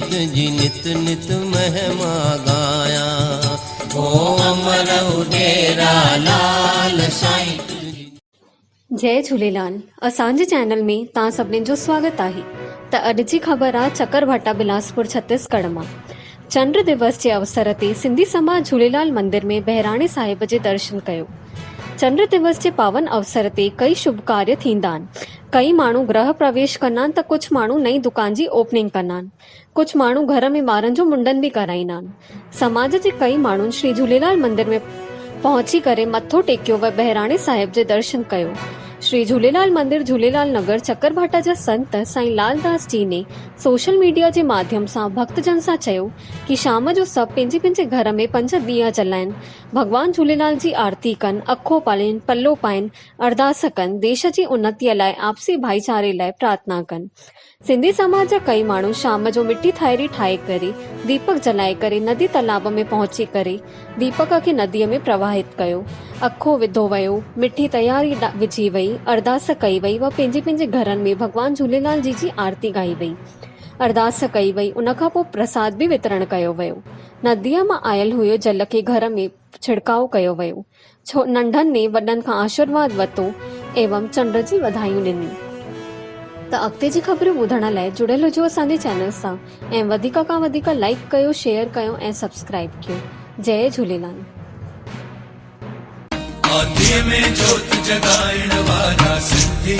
तुझी नित नित महिमा गाया। ओ अमर डेरा लाल साईं। जय झूलेलाल। असांजे चैनल में तव्हां सभिनीनि जो स्वागत आहे। त अॼु जी ख़बर आहे चकरभाटा बिलासपुर छत्तीसगढ़ मां। चंड दिवस जे अवसर ते सिंधी समाज झूलेलाल मंदिर में बहिराणे साहिब जे दर्शन कयो। चंड दिवस जे पावन अवसर ते कई शुभ कार्य थींदा आहिनि। कई माण्हू गृह प्रवेश कंदा आहिनि त कुझु माण्हू नई दुकान जी ओपनिंग कंदा आहिनि। कुझु माण्हू घर में ॿारनि जो मुंडन बि कराईंदा आहिनि। समाज जे कई माण्हुनि श्री झूलेलाल मंदिर में पहुची करे मथो टेकियो व बहिराणे साहिब जे दर्शन कयो। श्री झूलेलाल मंदिर झूलेलाल नगर चकरभाटा जा संत साईं लालदास जी ने सोशल मीडिया जे माध्यम सां भक्तजन सां चयो कि शाम जो सभु पंहिंजे पंहिंजे घर में 5 ॾीआ जलाइनि, भगवान झूलेलाल जी आरती कनि, अखो पालीनि, पल्लो पाइनि, अरदास कनि, देश जी उन्नतीअ लाइ, आपसी भाईचारे लाइ प्रार्थना कनि। सिंधी समाज जा कई माण्हू शाम जो मिठी थायरी ठाहे करे दीपक जलाए करे नदी तालाब में पहुची करे दीपक खे नदीअ में प्रवाहित कयो। अखो विधो वियो, मिठी तयारी विझी वई, अरदास कई वई व पंहिंजे पंहिंजे घरनि में भगवान झूलेलाल जी आरती गाई वई, अरदास कई वई। उन खां पोइ प्रसाद बि वितरण कयो वियो। नदीअ मां आयल हुयो जल खे घर में छिड़काव कयो वियो। नंढनि ने वॾनि खां आशीर्वाद वरितो एवं चंड जी वधायूं ॾिनियूं। त अॻिते जी ख़बरूं ॿुधण लाइ जुड़ियल हुजो असांजे चैनल सां ऐं वधीक खां वधीक लाइक कयो, शेयर कयो ऐं सब्सक्राइब कयो। जय झूलेलाल। में जोत जगाइण वाला सिंधी